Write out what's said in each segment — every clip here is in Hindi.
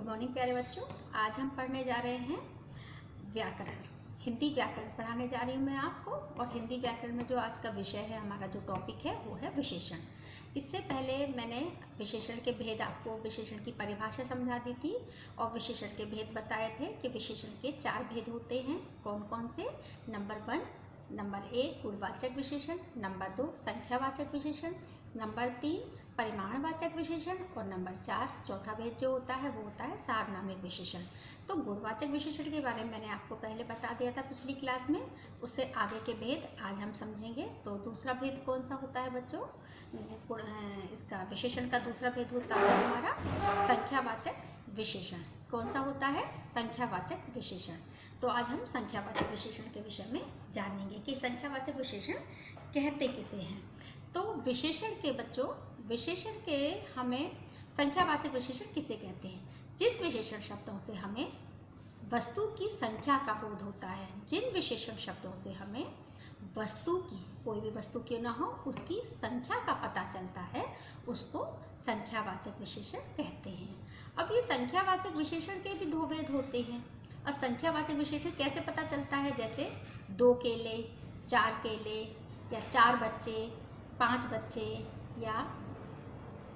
गुड मॉर्निंग प्यारे बच्चों। आज हम पढ़ने जा रहे हैं व्याकरण। हिंदी व्याकरण पढ़ाने जा रही हूँ मैं आपको। और हिंदी व्याकरण में जो आज का विषय है, हमारा जो टॉपिक है वो है विशेषण। इससे पहले मैंने विशेषण के भेद, आपको विशेषण की परिभाषा समझा दी थी और विशेषण के भेद बताए थे कि विशेषण के 4 भेद होते हैं। कौन कौन से? नंबर 1 गुणवाचक विशेषण, नंबर 2 संख्यावाचक विशेषण, नंबर 3 परिमाणवाचक विशेषण और नंबर 4 चौथा भेद जो होता है वो होता है सार्वनामिक विशेषण। तो गुणवाचक विशेषण के बारे में मैंने आपको पहले बता दिया था पिछली क्लास में। उससे आगे के भेद आज हम समझेंगे। तो दूसरा भेद कौन सा होता है बच्चों? इसका विशेषण का दूसरा भेद होता है हमारा संख्यावाचक विशेषण। कौन सा होता है? संख्यावाचक विशेषण। तो आज हम संख्यावाचक विशेषण के विषय में जानेंगे कि संख्यावाचक विशेषण कहते किसे हैं। तो विशेषण के बच्चों, विशेषण के हमें संख्यावाचक विशेषण किसे कहते हैं? जिस विशेषण शब्दों से हमें वस्तु की संख्या का बोध होता है, जिन विशेषण शब्दों से हमें वस्तु की, कोई भी वस्तु क्यों ना हो, उसकी संख्या का पता चलता है, उसको संख्यावाचक विशेषण कहते हैं। अब ये संख्यावाचक विशेषण के भी 2 भेद होते हैं। और संख्यावाचक विशेषण कैसे पता चलता है? जैसे 2 केले, 4 केले या 4 बच्चे, 5 बच्चे या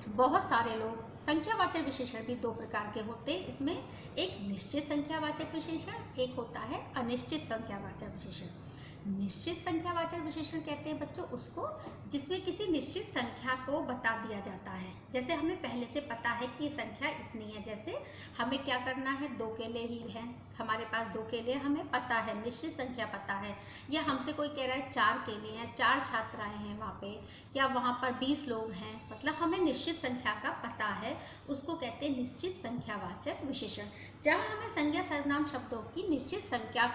बहुत सारे लोग। संख्यावाचक विशेषण भी 2 प्रकार के होते हैं। इसमें एक निश्चित संख्यावाचक विशेषण, एक होता है अनिश्चित संख्यावाचक विशेषण। निश्चित संख्यावाचक विशेषण कहते हैं बच्चों उसको जिसमें किसी निश्चित संख्या को बता दिया जाता है। जैसे हमें पहले से पता है कि ये संख्या इतनी है। जैसे हमें क्या करना है, 2 केले ही हैं, हमारे पास 2 केले, हमें पता है, निश्चित संख्या पता है। या हमसे कोई कह रहा है 4 केले हैं, 4 छात्राएं हैं वहाँ पे, या वहाँ पर 20 लोग हैं, मतलब हमें निश्चित संख्या का पता है, उसको कहते हैं निश्चित संख्यावाचक विशेषण। जहाँ हमें संज्ञा सर्वनाम शब्दों की निश्चित संख्या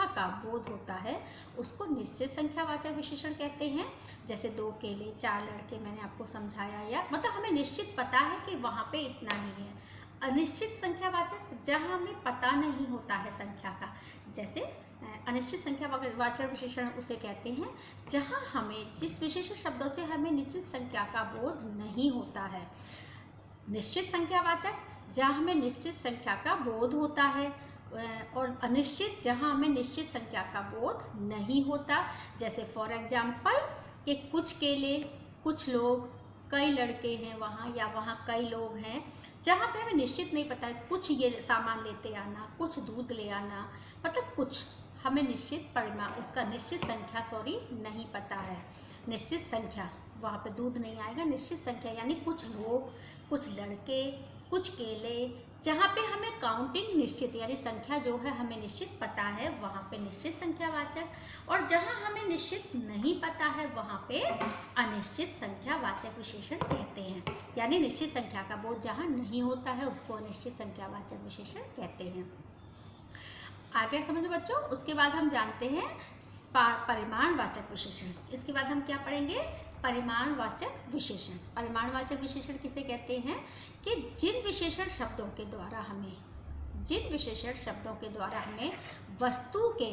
का बोध होता है, उसको निश्चित संख्यावाचक विशेषण कहते हैं। जैसे 2 केले, 4 लड़के मैंने आपको समझाया, या मतलब हमें निश्चित पता है कि वहाँ पे इतना ही है। अनिश्चित संख्यावाचक, जहाँ हमें पता नहीं होता है संख्या का, जैसे अनिश्चित संख्यावाचक विशेषण उसे कहते हैं जहाँ हमें जिस विशेषण शब्दों से हमें निश्चित संख्या का बोध नहीं होता है। निश्चित संख्यावाचक जहाँ हमें निश्चित संख्या का बोध होता है, और अनिश्चित जहाँ हमें निश्चित संख्या का बोध नहीं होता। जैसे फॉर एग्जाम्पल कि कुछ केले, कुछ लोग, कई लड़के हैं वहाँ, या वहाँ कई लोग हैं, जहाँ पे हमें निश्चित नहीं पता है, कुछ ये सामान लेते आना, कुछ दूध ले आना, मतलब कुछ हमें निश्चित परिमाण, उसका निश्चित संख्या नहीं पता है। निश्चित संख्या, वहाँ पे दूध नहीं आएगा। निश्चित संख्या यानी कुछ लोग, कुछ लड़के, कुछ केले, जहाँ पे हमें काउंटिंग निश्चित यानी संख्या जो है हमें निश्चित पता है, वहाँ पे निश्चित संख्यावाचक। और जहाँ हमें निश्चित नहीं पता है, वहाँ पे अनिश्चित संख्यावाचक विशेषण कहते हैं। यानी निश्चित संख्या का बोध जहाँ नहीं होता है, उसको अनिश्चित संख्यावाचक विशेषण कहते हैं। आगे समझो बच्चों। उसके बाद हम जानते हैं परिमाणवाचक विशेषण। इसके बाद हम क्या पढ़ेंगे? परिमाणवाचक विशेषण। परिमाणवाचक विशेषण किसे कहते हैं? कि जिन विशेषण शब्दों के द्वारा हमें वस्तु के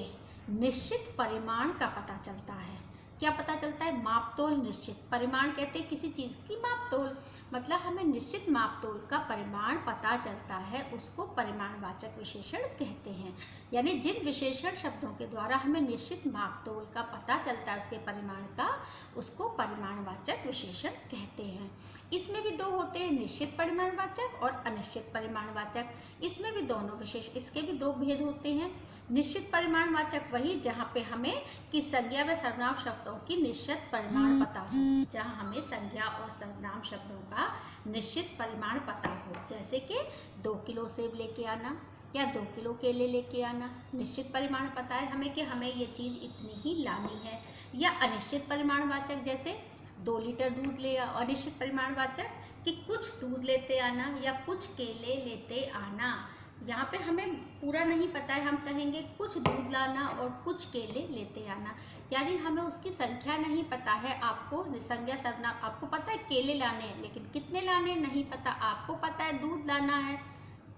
निश्चित परिमाण का पता चलता है। क्या पता चलता है? मापतोल निश्चित। परिमाण कहते हैं किसी चीज़ की मापतोल, मतलब हमें निश्चित मापतोल का परिमाण पता चलता है, उसको परिमाणवाचक विशेषण कहते हैं। यानी जिन विशेषण शब्दों के द्वारा हमें निश्चित मापतोल का पता चलता है, उसके परिमाण का, उसको परिमाणवाचक विशेषण कहते हैं। इसमें भी 2 होते हैं, निश्चित परिमाणवाचक और अनिश्चित परिमाणवाचक। इसमें भी दोनों इसके भी 2 भेद होते हैं। निश्चित परिमाणवाचक वही जहाँ पे हमें कि संज्ञा व सर्वनाम शब्दों की निश्चित परिमाण पता हो, जहाँ हमें संज्ञा और सर्वनाम शब्दों का निश्चित परिमाण पता हो। जैसे कि 2 किलो सेब लेके आना या 2 किलो केले लेके आना, निश्चित परिमाण पता है हमें कि हमें ये चीज़ इतनी ही लानी है। या अनिश्चित परिमाणवाचक जैसे 2 लीटर दूध ले, अनिश्चित परिमाणवाचक कि कुछ दूध लेते आना या कुछ केले लेते आना। यहाँ पे हमें पूरा नहीं पता है, हम कहेंगे कुछ दूध लाना और कुछ केले लेते आना, यानी हमें उसकी संख्या नहीं पता है। आपको संज्ञा सर्वनाम, आपको पता है केले लाने हैं, लेकिन कितने लाने नहीं पता। आपको पता है दूध लाना है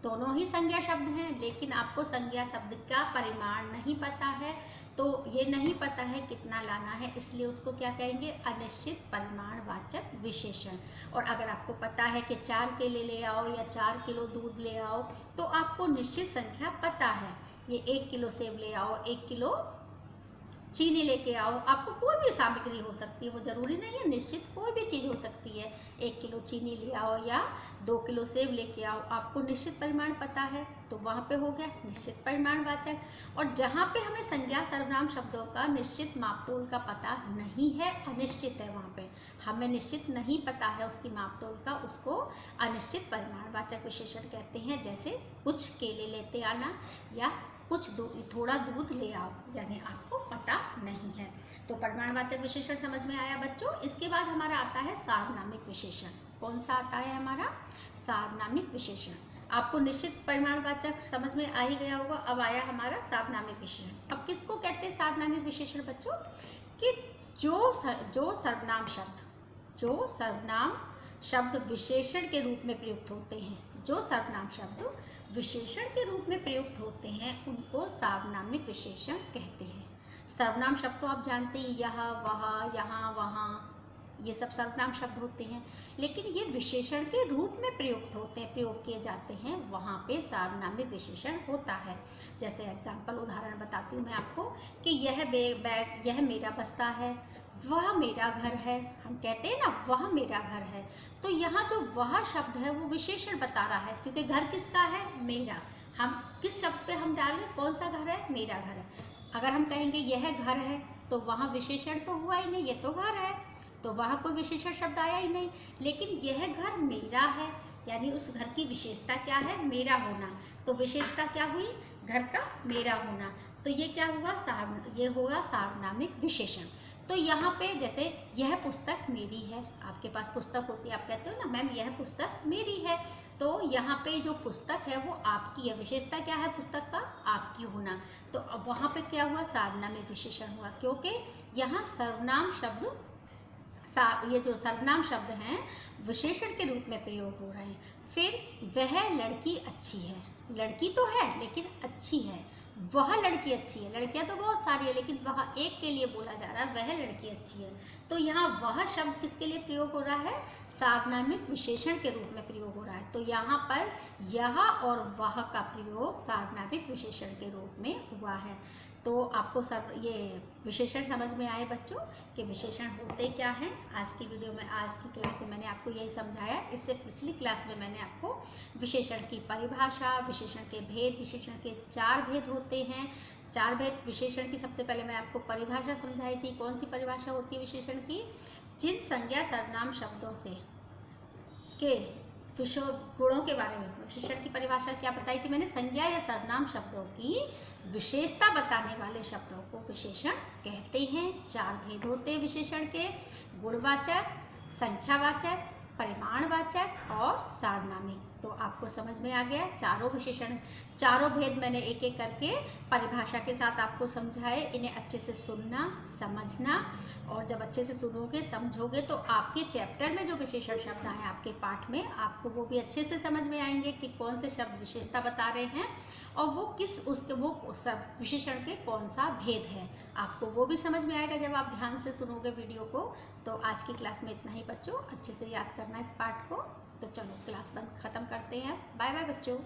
दोनों ही संज्ञा शब्द हैं, लेकिन आपको संज्ञा शब्द का परिमाण नहीं पता है, तो ये नहीं पता है कितना लाना है, इसलिए उसको क्या कहेंगे, अनिश्चित परिमाणवाचक विशेषण। और अगर आपको पता है कि 4 केले ले आओ या 4 किलो दूध ले आओ, तो आपको निश्चित संख्या पता है, ये 1 किलो सेब ले आओ, 1 किलो चीनी लेके आओ, आपको कोई भी सामग्री हो सकती है, वो जरूरी नहीं है, निश्चित कोई भी चीज़ हो सकती है, 1 किलो चीनी ले आओ या 2 किलो सेब लेके आओ, आपको निश्चित परिमाण पता है, तो वहाँ पे हो गया निश्चित परिमाणवाचक। और जहाँ पे हमें संज्ञा सर्वनाम शब्दों का निश्चित मापतोल का पता नहीं है, अनिश्चित है, वहाँ पे हमें निश्चित नहीं पता है उसकी मापतोल का, उसको अनिश्चित परिमाणवाचक विशेषण कहते हैं। जैसे कुछ केले लेते आना या कुछ थोड़ा दूध ले आओ, यानी आपको पता नहीं है। तो परिमाणवाचक विशेषण समझ में आया बच्चों। इसके बाद हमारा आता है सार्वनामिक विशेषण। कौन सा आता है हमारा, सार्वनामिक विशेषण। आपको निश्चित परिमाणवाचक समझ में आ ही गया होगा, अब आया हमारा सार्वनामिक विशेषण। अब किसको कहते हैं सार्वनामिक विशेषण बच्चों, कि जो सर्वनाम शब्द विशेषण के रूप में प्रयुक्त होते हैं, जो सर्वनाम शब्द विशेषण के रूप में प्रयुक्त होते हैं, उनको सार्वनामिक विशेषण कहते हैं। सर्वनाम शब्द तो आप जानते हैं, यह, वह, यहाँ, वहाँ, ये सब सर्वनाम शब्द होते हैं, लेकिन ये विशेषण के रूप में प्रयोग किए जाते हैं, वहाँ पे सार्वनामिक विशेषण होता है। जैसे एग्जाम्पल उदाहरण बताती हूँ मैं आपको, कि यह बैग, यह मेरा बस्ता है, वह मेरा घर है, हम कहते हैं ना वह मेरा घर है, तो यहाँ जो वह शब्द है वो विशेषण बता रहा है, क्योंकि घर किसका है, मेरा। हम किस शब्द पे हम डालें, कौन सा घर है, मेरा घर है। अगर हम कहेंगे यह घर है, तो वहाँ विशेषण तो हुआ ही नहीं, ये तो घर है, तो वहाँ कोई विशेषण शब्द आया ही नहीं। लेकिन यह घर मेरा है, यानी उस घर की विशेषता क्या है, मेरा होना, तो विशेषता क्या हुई, घर का मेरा होना, तो ये क्या हुआ, ये होगा सार्वनामिक विशेषण। तो यहाँ पे जैसे यह पुस्तक मेरी है, आपके पास पुस्तक होती है, आप कहते हो ना मैम यह पुस्तक मेरी है, तो यहाँ पे जो पुस्तक है वो आपकी है, विशेषता क्या है पुस्तक का, आपकी होना, तो अब वहाँ पे क्या हुआ, सार्वनामिक विशेषण हुआ, क्योंकि यहाँ सर्वनाम शब्द, ये जो सर्वनाम शब्द हैं विशेषण के रूप में प्रयोग हो रहे हैं। फिर वह लड़की अच्छी है, लड़की तो है लेकिन अच्छी है, वह लड़की अच्छी है, लड़कियां तो बहुत सारी है लेकिन वह एक के लिए बोला जा रहा है, वह लड़की अच्छी है, तो यहाँ वह शब्द किसके लिए प्रयोग हो रहा है, सार्वनामिक विशेषण के रूप में प्रयोग हो रहा है। तो यहाँ पर यह और वह का प्रयोग सार्वनामिक विशेषण के रूप में हुआ है। तो आपको सब ये विशेषण समझ में आए बच्चों, कि विशेषण होते क्या हैं। आज की वीडियो में, आज की क्लास में मैंने आपको यही समझाया। इससे पिछली क्लास में मैंने आपको विशेषण की परिभाषा, विशेषण के भेद, विशेषण के 4 भेद होते हैं, 4 भेद विशेषण की। सबसे पहले मैंने आपको परिभाषा समझाई थी। कौन सी परिभाषा होती है विशेषण की, जिन संज्ञा सर्वनाम शब्दों से के गुणों के बारे में। विशेषण की परिभाषा क्या बताई थी मैंने, संज्ञा या सर्वनाम शब्दों की विशेषता बताने वाले शब्दों को विशेषण कहते हैं। 4 भेद होते हैं विशेषण के, गुणवाचक, संख्यावाचक, परिमाणवाचक और सार्वनामिक। तो आपको समझ में आ गया चारों विशेषण, चारों भेद मैंने एक एक करके परिभाषा के साथ आपको समझाए। इन्हें अच्छे से सुनना, समझना, और जब अच्छे से सुनोगे, समझोगे, तो आपके चैप्टर में जो विशेषण शब्द आए आपके पाठ में, आपको वो भी अच्छे से समझ में आएंगे कि कौन से शब्द विशेषता बता रहे हैं और वो किस वो सब विशेषण के कौन सा भेद है, आपको वो भी समझ में आएगा जब आप ध्यान से सुनोगे वीडियो को। तो आज की क्लास में इतना ही बच्चों, अच्छे से याद करना इस पाठ को। तो चलो क्लास बंद खत्म करते हैं, बाय बाय बच्चों।